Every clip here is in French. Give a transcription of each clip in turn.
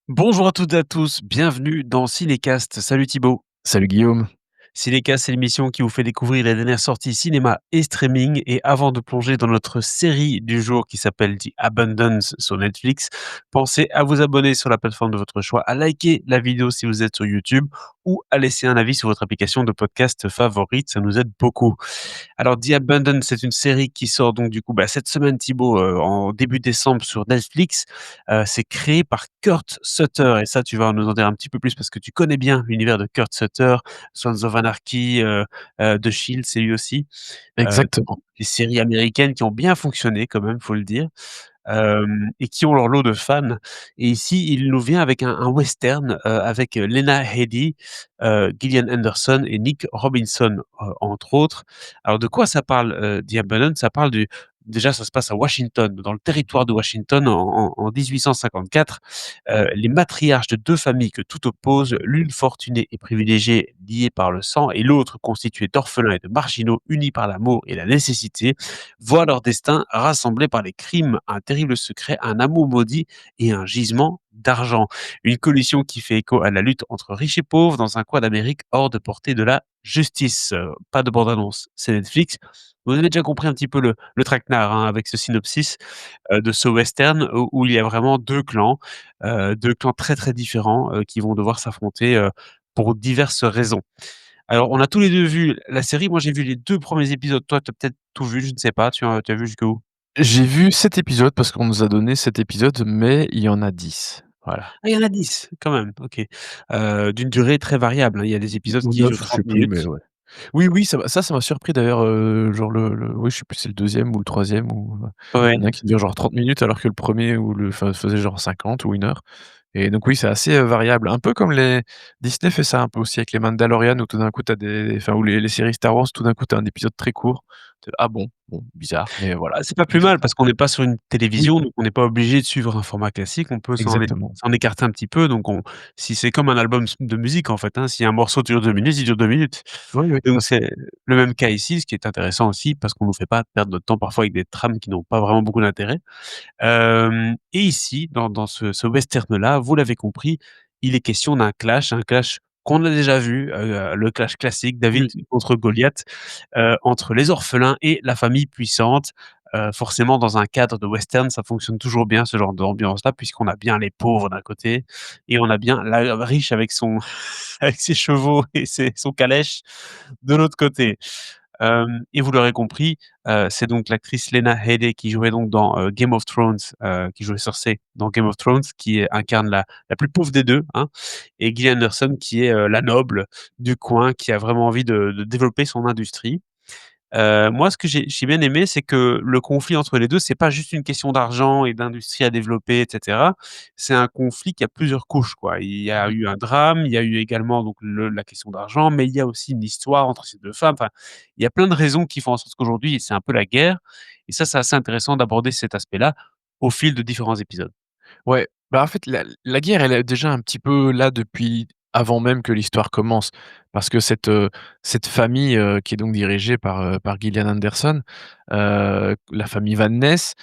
Bonjour à toutes et à tous, bienvenue dans Cinécast. Salut Thibaut. Salut Guillaume. Cinécast, c'est l'émission qui vous fait découvrir les dernières sorties cinéma et streaming. Et avant de plonger dans notre série du jour qui s'appelle The Abundance sur Netflix, pensez à vous abonner sur la plateforme de votre choix, à liker la vidéo si vous êtes sur YouTube ou à laisser un avis sur votre application de podcast favorite. Ça nous aide beaucoup. Alors, The Abundant, c'est une série qui sort donc du coup, cette semaine Thibaut, en début décembre sur Netflix. C'est créé par Kurt Sutter et ça, tu vas nous en dire un petit peu plus parce que tu connais bien l'univers de Kurt Sutter, Sons of Anarchy, The Shield, c'est lui aussi. Exactement. Des séries américaines qui ont bien fonctionné quand même, faut le dire. Et qui ont leur lot de fans. Et ici, il nous vient avec un western, avec, Lena Headey, Gillian Anderson et Nick Robinson, entre autres. Alors de quoi ça parle, The Abandoned? Ça parle du déjà ça se passe à Washington, dans le territoire de Washington en 1854. Les matriarches de 2 familles que tout oppose, l'une fortunée et privilégiée, liée par le sang et l'autre constituée d'orphelins et de marginaux unis par l'amour et la nécessité, voient leur destin rassemblés par les crimes, un terrible secret, un amour maudit et un gisement d'argent. Une collision qui fait écho à la lutte entre riches et pauvres dans un coin d'Amérique hors de portée de la justice. Pas de bande-annonce, c'est Netflix. Vous avez déjà compris un petit peu le traquenard, hein, avec ce synopsis, de ce western où il y a vraiment 2 clans très, très différents, qui vont devoir s'affronter, pour diverses raisons. Alors, on a tous les 2 vu la série. Moi, j'ai vu les 2 premiers épisodes. Toi, tu as peut-être tout vu, je ne sais pas. Tu as vu jusqu'où? J'ai vu 7 épisodes parce qu'on nous a donné 7 épisodes, mais il y en a 10. Voilà. Ah, il y en a 10 quand même, OK. D'une durée très variable, hein. Il y a des épisodes Ou qui durent 9, je 30 sais plus, mais minutes. ouais. Oui, oui, ça m'a surpris d'ailleurs, genre le oui, je sais plus si c'est le deuxième ou le troisième ou, Ouais. il y en a un qui dure genre 30 minutes alors que le premier ou le enfin faisait genre 50 ou 1 heure et donc oui, c'est assez, variable. Un peu comme les Disney fait ça un peu aussi avec les Mandalorian où tout d'un coup tu as des enfin ou les séries Star Wars, tout d'un coup tu as un épisode très court. Tu «Ah bon? Bon, bizarre», mais voilà. Ah, c'est pas plus Ils font mal ça. parce qu'on n'est pas sur une Oui, télévision, donc on n'est pas obligé de suivre un format classique. On peut exactement. s'en écarter un petit peu, donc on si c'est comme un album de musique, en fait, hein. Si un morceau dure 2 minutes, il dure 2 minutes. Oui, oui, tout Donc à fait. c'est le même cas ici, ce qui est intéressant aussi parce qu'on nous fait pas perdre notre temps parfois avec des trames qui n'ont pas vraiment beaucoup d'intérêt. Et ici, dans ce western-là, vous l'avez compris, il est question d'un clash, un clash qu'on a déjà vu, le clash classique David Oui. contre Goliath, entre les orphelins et la famille puissante. Forcément dans un cadre de western, ça fonctionne toujours bien ce genre d'ambiance-là, puisqu'on a bien les pauvres d'un côté et on a bien la riche avec son avec ses chevaux et son calèche de l'autre côté. Et vous l'aurez compris, c'est donc l'actrice Lena Headey qui jouait donc dans, Game of Thrones, qui jouait Cersei dans Game of Thrones, incarne la plus pauvre des 2, hein, et Gillian Anderson qui est, la noble du coin, qui a vraiment envie de développer son industrie. Moi, ce que j'ai bien aimé, c'est que le conflit entre les 2, c'est pas juste une question d'argent et d'industrie à développer et cetera. C'est un conflit qui a plusieurs couches, quoi. Il y a Mmh. eu un drame, il y a eu également donc la question d'argent, mais il y a aussi une histoire entre ces 2 femmes. Enfin, il y a plein de raisons qui font en sorte qu'aujourd'hui, c'est un peu la guerre et ça, c'est assez intéressant d'aborder cet aspect-là au fil de différents épisodes. Ouais, bah, en fait, la guerre, elle est déjà un petit peu là depuis avant même que l'histoire commence. Parce que cette famille, qui est donc dirigée par Gillian Anderson, la famille Van Ness,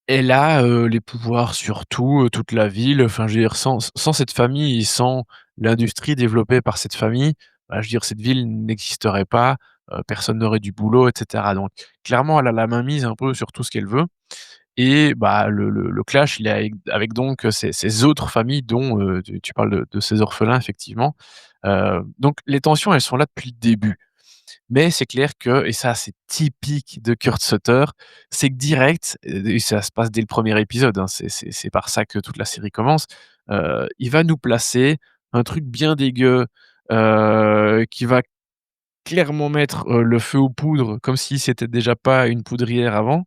elle a, les pouvoirs sur tout, toute la ville. Enfin, je veux dire, sans cette famille et sans l'industrie développée par cette famille, bah, je veux dire, cette ville n'existerait pas, personne n'aurait du boulot et cetera. Donc clairement, elle a la main mise un peu sur tout ce qu'elle veut. Et bah, le clash, il est avec donc, ces autres familles dont, tu parles de ces orphelins effectivement. Donc les tensions, elles sont là depuis le début. Mais c'est clair que et ça c'est typique de Kurt Sutter, c'est que direct et ça se passe dès le premier épisode, hein, c'est par ça que toute la série commence, il va nous placer un truc bien dégueu, qui va clairement mettre, le feu aux poudres comme si c'était déjà pas une poudrière avant.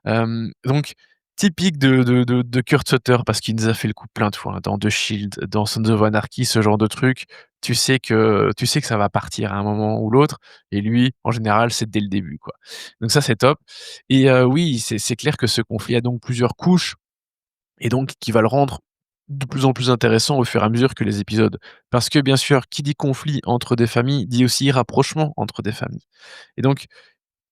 Donc typique de Kurt Sutter parce qu'il nous a fait le coup plein de fois, hein, dans The Shield, dans Sons of Anarchy, ce genre de truc. Tu sais que ça va partir à un moment ou l'autre et lui, en général, c'est dès le début, quoi. Donc ça, c'est top et oui, c'est clair que ce conflit a donc plusieurs couches et donc qui va le rendre de plus en plus intéressant au fur et à mesure que les épisodes. Parce que bien sûr, qui dit conflit entre des familles, dit aussi rapprochement entre des familles et donc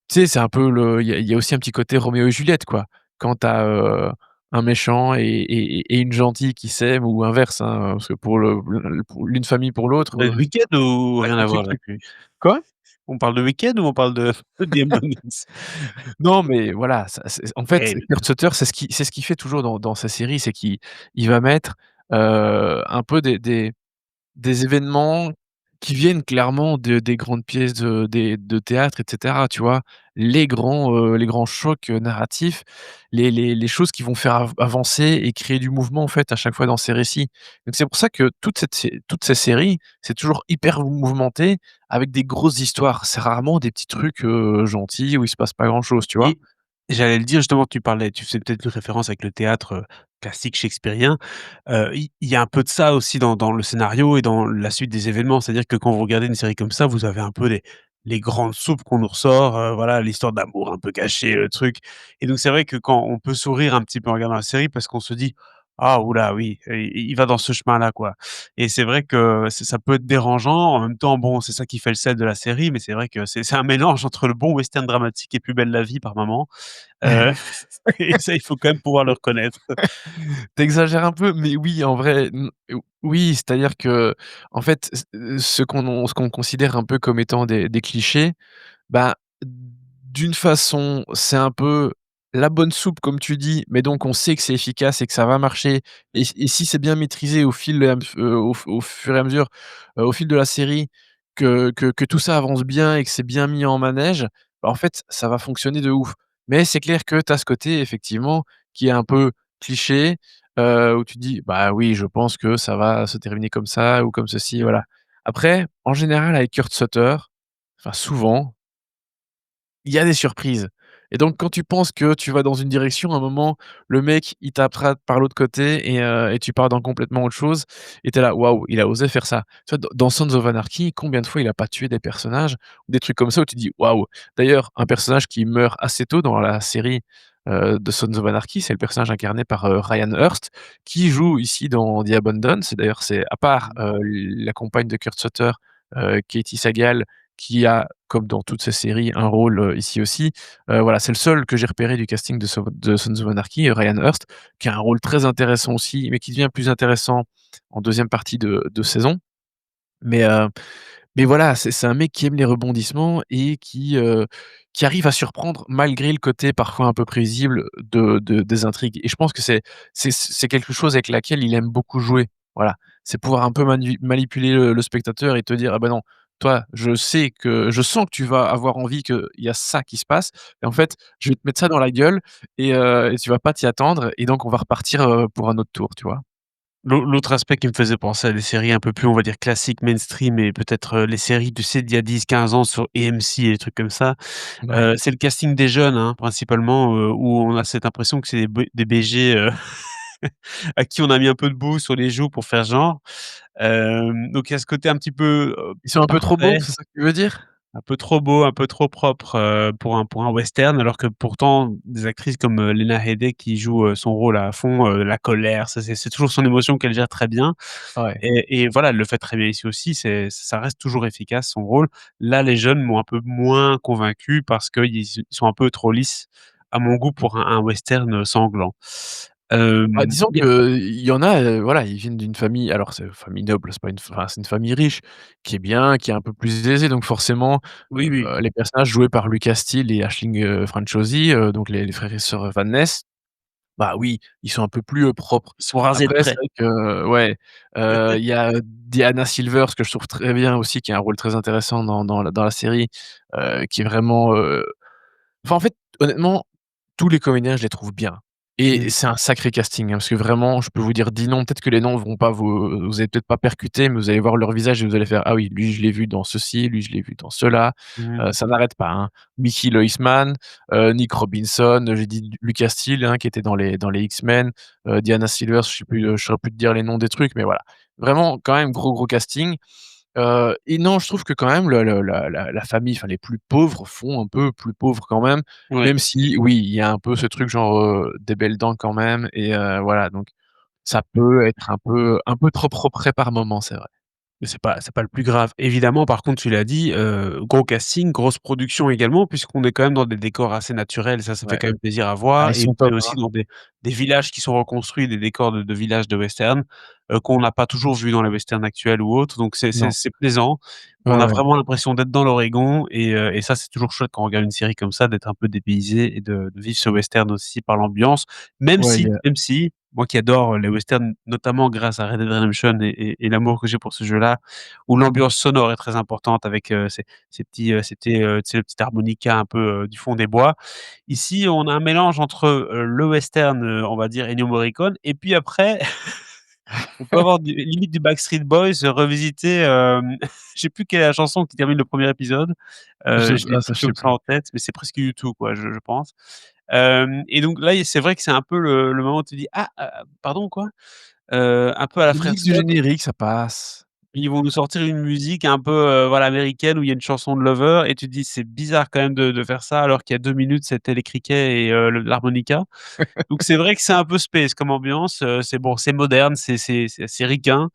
tu sais, c'est un peu il y a aussi un petit côté Roméo et Juliette, quoi. Quand tu as, un méchant et une gentille qui s'aiment ou inverse, hein, parce que pour l'une famille pour l'autre, The Weeknd ou ça rien à voir complique le là-dessus? quoi? On parle de Weeknd ou on parle de The Abundance? Non, mais voilà, ça c'est en fait, Eh bien sûr. Kurt Sutter, c'est ce qu'il fait toujours dans sa série, c'est qu'il va mettre, un peu des événements qui viennent clairement des grandes pièces de théâtre et cetera, tu vois? Les grands chocs, narratifs, les choses qui vont faire avancer et créer du mouvement, en fait, à chaque fois dans ces récits. Donc c'est pour ça que toutes ces séries, c'est toujours hyper mouvementé avec des grosses histoires. C'est rarement des petits trucs, gentils où il se passe pas grand chose, tu vois? Et j'allais le dire justement, tu faisais peut-être une référence avec le théâtre, classique shakespearien. Il y a un peu de ça aussi dans le scénario et dans la suite des événements. C'est-à-dire que quand vous regardez une série comme ça, vous avez un peu les grandes soupes qu'on nous ressort, voilà, l'histoire d'amour un peu cachée, le truc et donc c'est vrai que quand on peut sourire un petit peu en regardant la série parce qu'on se dit: «Ah ouh là, oui, il va dans ce chemin-là, quoi» et c'est vrai que ça peut être dérangeant. En même temps, bon, c'est ça qui fait le sel de la série, mais c'est vrai que c'est un mélange entre le bon western dramatique et Plus belle la vie par moment, heu et ça, il faut quand même pouvoir le reconnaître. Tu un peu, mais oui, en vrai, oui, c'est-à-dire qu'en fait, ce qu'on considère un peu comme étant des clichés, bah, d'une façon, c'est un peu la bonne soupe comme tu dis, mais donc on sait que c'est efficace et que ça va marcher et si c'est bien maîtrisé au fil et à mes au fur et à mesure, au fil de la série, que tout ça avance bien et que c'est bien mis en manège, bah, en fait, ça va fonctionner de ouf. Mais c'est clair que tu as ce côté effectivement qui est un peu cliché, où tu te dis: «Bah, oui, je pense que ça va se terminer comme ça ou comme ceci», voilà. Après, en général avec Kurt Sutter, enfin souvent, il y a des surprises et donc quand tu penses que tu vas dans une direction, à un moment, le mec, il t'attrape par l'autre côté et tu pars dans complètement autre chose et tu es là: «Waouh, il a osé faire ça». Tu vois, dans Sons of Anarchy, combien de fois il a pas tué des personnages ou des trucs comme ça où tu dis: «Waouh». D'ailleurs, un personnage qui meurt assez tôt dans la série, de Sons of Anarchy, c'est le personnage incarné par, Ryan Hurst, qui joue ici dans The Abandons et d'ailleurs c'est à part, la compagne de Kurt Sutter, Katey Sagal, qui a, comme dans toutes ces séries, un rôle, ici aussi. Voilà, c'est le seul que j'ai repéré du casting de Sons of Anarchy, Ryan Hurst, qui a un rôle très intéressant aussi, mais qui devient plus intéressant en deuxième partie de saison. Mais, mais voilà, c'est un mec qui aime les rebondissements et qui arrive à surprendre malgré le côté parfois un peu prévisible des intrigues et je pense que c'est quelque chose avec laquelle il aime beaucoup jouer. Voilà, c'est pouvoir un peu manipuler le spectateur et te dire: «Ah bah non, toi, je sens que tu vas avoir envie qu'il y a ça qui se passe et en fait, je vais te mettre ça dans la gueule et tu vas pas t'y attendre et donc on va repartir, pour un autre tour», tu vois? L'autre aspect qui me faisait penser à des séries un peu plus, on va dire, classiques, mainstream et peut-être, les séries, tu sais, d'il y a 10-15 ans sur AMC et des trucs comme ça, Ouais. c'est le casting des jeunes, hein, principalement, où on a cette impression que c'est des BG, à qui on a mis un peu de boue sur les joues pour faire genre. Donc il y a ce côté un petit peu, Ils sont un peu trop beaux, parfait. c'est ça que tu veux dire? Un peu trop beau, un peu trop propre, pour un western, alors que pourtant des actrices comme, Lena Headey qui joue, son rôle à fond, la colère, ça c'est toujours son émotion qu'elle gère très bien Ouais. et voilà, elle le fait très bien ici aussi, ça reste toujours efficace son rôle. Là, les jeunes m'ont un peu moins convaincu parce qu'ils sont un peu trop lisses à mon goût pour un western, sanglant. Bah, Hem, disons il y a qu'il y en a, voilà, ils viennent d'une famille alors c'est famille noble, c'est pas c'est une famille riche, qui est bien, qui est un peu plus aisée, donc forcément, oui, oui, les personnages joués par Lucas Steele et Aisling, Franciosi, donc les frères et sœurs Van Ness, bah, oui, ils sont un peu plus, propres. ils sont rasés de Après, c'est près. vrai que ouais, il y a Diana Silvers que je trouve très bien aussi, qui a un rôle très intéressant dans la série, qui est vraiment, enfin, en fait, honnêtement, tous les comédiens, je les trouve bien et Mmh. c'est un sacré casting, hein, parce que vraiment, je peux vous dire 10 noms, peut-être que les noms vont pas vous allez peut-être pas percuter, mais vous allez voir leur visage et vous allez faire: «Ah oui, lui, je l'ai vu dans ceci, lui, je l'ai vu dans cela». Mmh. Ça n'arrête pas, hein. Mickey Loisman, Nick Robinson, j'ai dit Lucas Steele, hein, qui était dans les X-Men, Diana Silver, je sais plus, je saurais plus te dire les noms des trucs, mais voilà. Vraiment, quand même, gros, gros casting. Et non, je trouve que quand même le la famille, enfin les plus pauvres font un peu plus pauvres quand Ouais. même si oui, il y a un peu ce truc genre, des belles dents quand même et voilà donc ça peut être un peu trop propret par moment, c'est vrai. Mais c'est pas le plus grave. Évidemment, par contre, tu l'as dit, gros casting, grosse production également, puisqu'on est quand même dans des décors assez naturels, ça fait Ouais. quand même plaisir à Ah, voir ils et sont on est top, hein. aussi dans des villages qui sont reconstruits, des décors de villages de western, qu'on n'a pas toujours vus dans les westerns actuels ou autres, donc c'est Non. c'est plaisant. Ouais, On a ouais. vraiment l'impression d'être dans l'Oregon et ça, c'est toujours chouette quand on regarde une série comme ça, d'être un peu dépaysé et de vivre ce western aussi par l'ambiance. Même Ouais, il y si a même si, moi qui adore les westerns, notamment grâce à Red Dead Redemption et l'amour que j'ai pour ce jeu-là, où l'ambiance sonore est très importante avec, ces petits, tu sais, le petit harmonica un peu, du fond des bois. Ici, on a un mélange entre, le western, on va dire Ennio Morricone et puis après, on peut avoir du limite du Backstreet Boys revisité, je sais plus quelle est la chanson qui termine le premier épisode, je l'ai ça plus je sais comme ça plus. en tête, mais c'est presque U2 quoi, je pense. Et donc là, c'est vrai que c'est un peu le moment où tu dis: «Ah, pardon quoi?» Un peu à la La Frère musique du Scott. générique, ça passe. Ils vont nous sortir une musique un peu, voilà, américaine où il y a une chanson de Lover et tu te dis: «C'est bizarre quand même de faire ça alors qu'il y a 2 minutes c'était les crickets et l'harmonica». Donc c'est vrai que c'est un peu space comme ambiance, c'est bon, c'est moderne, c'est ricain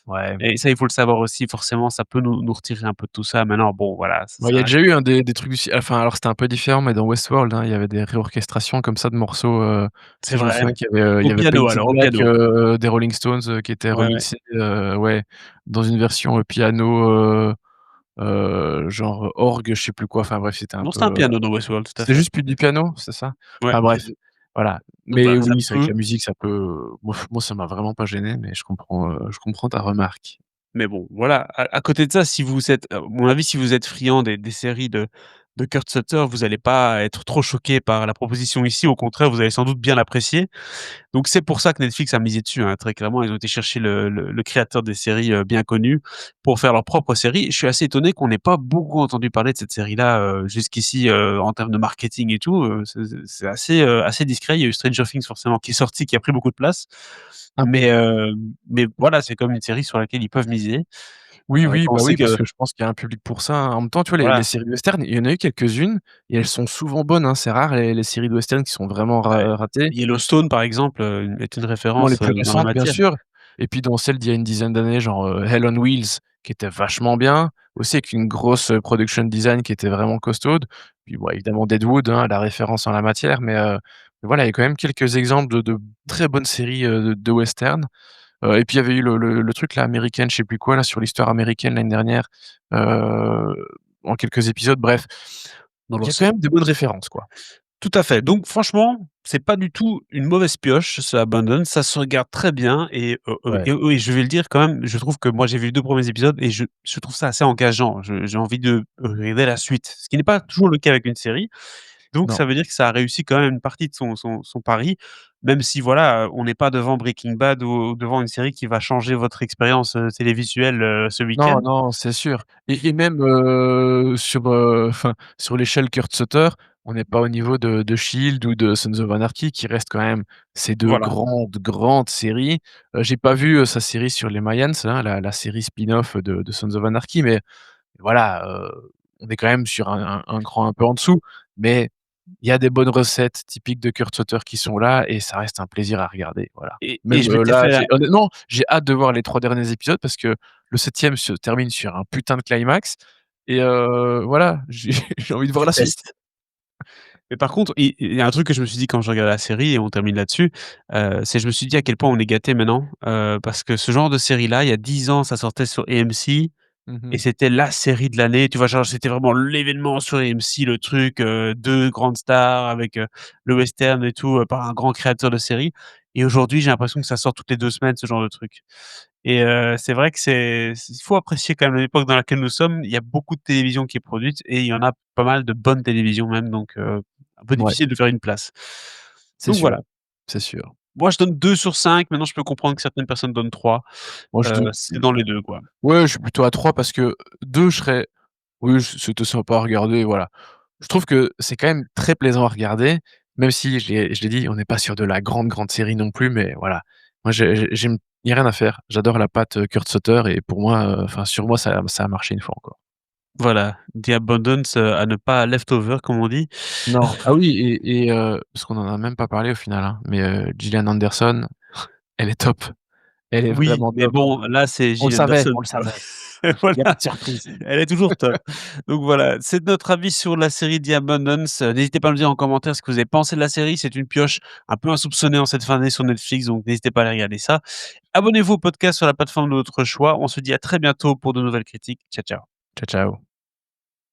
Ouais. et ça, il faut le savoir aussi forcément, ça peut nous retirer un peu de tout ça. Maintenant bon, voilà, Bah, il y ça a reste déjà eu, hein, des trucs du enfin, alors c'était un peu différent, mais dans Westworld, hein, il y avait des réorchestrations comme ça de morceaux, tu c'est sais, je me vrai. souviens Au il y avait piano Painted alors, au Black, piano. des Rolling Stones, qui était Ouais, ouais. remixé, ouais, dans une version, piano, genre orgue, je sais plus quoi, enfin bref, c'était un Non, peu, c'était un piano dans Westworld, tout à c'était fait. juste plus du piano, c'est ça? Ouais, Enfin bref, voilà. donc Mais voilà, ça oui, c'est vrai que peut la musique, ça peut, moi ça m'a vraiment pas gêné, mais je comprends ta remarque. mais bon, voilà, à côté de ça, si vous êtes à mon avis, si vous êtes friand des séries de Kurt Sutter, vous allez pas être trop choqué par la proposition ici. Au contraire, vous allez sans doute bien l'apprécier. Donc c'est pour ça que Netflix a misé dessus, hein, très clairement. Ils ont été chercher le créateur des séries, bien connues pour faire leur propre série. Je suis assez étonné qu'on n'ait pas beaucoup entendu parler de cette série-là, jusqu'ici, en termes de marketing et tout, c'est assez discret. Il y a eu Stranger Things forcément qui est sorti, qui a pris beaucoup de place. Ah Mais voilà, c'est comme une série sur laquelle ils peuvent miser, oui, oui, quand on bah, sait oui, parce que que je pense qu'il y a un public pour ça, hein. En même temps, tu vois, les voilà, séries western, il y en a eu quelques-unes et elles sont souvent bonnes, hein. C'est rare les séries de western qui sont vraiment ouais. ratées. Yellowstone par exemple, est une Bon, les référence, plus dans la récentes, bien matière. sûr, et puis dans celles d'il y a une dizaine d'années, genre, Hell on Wheels, qui était vachement bien, aussi avec une grosse, production design qui était vraiment costaude. Puis bon, évidemment Deadwood, hein, la référence en la matière, mais voilà, il y a quand même quelques exemples de très bonnes séries, de western. Et puis il y avait eu le truc là américain, je sais plus quoi là, sur l'histoire américaine l'année dernière, heu, en quelques épisodes, bref. Dans Il y a quand l'ense même des bonnes références, quoi. Tout à fait. Donc franchement, c'est pas du tout une mauvaise pioche, ce Abandon, ça se regarde très bien Ouais. et oui, je vais le dire quand même, je trouve que moi j'ai vu les 2 premiers épisodes et je trouve ça assez engageant. J'ai envie de regarder la suite, ce qui n'est pas toujours le cas avec une série. Donc Non. ça veut dire que ça a réussi quand même une partie de son pari, même si voilà, on n'est pas devant Breaking Bad ou devant une série qui va changer votre expérience, télévisuelle, ce week-end. Non, non, c'est sûr, et même, sur, enfin, sur l'échelle Kurt Sutter, on n'est pas au niveau de Shield ou de Sons of Anarchy qui restent quand même ces 2 Voilà. grandes séries. J'ai pas vu, sa série sur les Mayans, hein, la série spin-off de Sons of Anarchy, mais voilà, on est quand même sur un cran un peu en dessous, mais il y a des bonnes recettes typiques de Kurt Sutter qui sont là et ça reste un plaisir à regarder, voilà. Et Même, je m'étais là, fait la j'ai hâte de voir les 3 derniers épisodes parce que le 7e se termine sur un putain de climax et voilà, j'ai j'ai envie de voir tu la suite. testes. Mais par contre, il y a un truc que je me suis dit quand je regardais la série et on termine là-dessus, c'est je me suis dit à quel point on est gâtés maintenant, parce que ce genre de série-là, il y a 10 ans, ça sortait sur AMC Mmh et mh. c'était la série de l'année, tu vois? Genre, c'était vraiment l'événement sur AMC, le truc, 2 grandes stars avec, le western et tout, par un grand créateur de série et aujourd'hui, j'ai l'impression que ça sort toutes les 2 semaines, ce genre de truc et c'est vrai que il faut apprécier quand même l'époque dans laquelle nous sommes. Il y a beaucoup de télévision qui est produite et il y en a pas mal de bonnes télévisions même donc un peu Ouais, difficile de faire une place. c'est Donc sûr, voilà. c'est sûr. Moi, je donne 2 sur 5. Maintenant je peux comprendre que certaines personnes donnent 3. Moi, je donne C'est dans les 2 quoi. ouais, je suis plutôt à 3 parce que 2 je serais oui, c'était sympa à regarder, voilà. Je trouve que c'est quand même très plaisant à regarder, même si je l'ai dit, on n'est pas sur de la grande série non plus, mais voilà. Moi, j'aime, il y a rien à faire. J'adore la patte, Kurt Sutter et pour moi, enfin sur moi ça a marché une fois encore. Voilà, The Abundance, à ne pas leftover comme on dit. Non. Ah oui, parce qu'on en a même pas parlé au final, hein, mais Gillian Anderson, elle est top. Elle est Oui, vraiment mais top, hein. bon, là, c'est On le Gillian savait, Anderson, on le tu vois? savait. Il y a pas Voilà, de surprise. elle est toujours top. Donc voilà, c'est notre avis sur la série The Abundance. N'hésitez pas à me dire en commentaire ce que vous avez pensé de la série. C'est une pioche un peu insoupçonnée en cette fin d'année sur Netflix, donc n'hésitez pas à aller regarder ça. Abonnez-vous au podcast sur la plateforme de votre choix. On se dit à très bientôt pour de nouvelles critiques. Ciao, ciao. Ciao, ciao.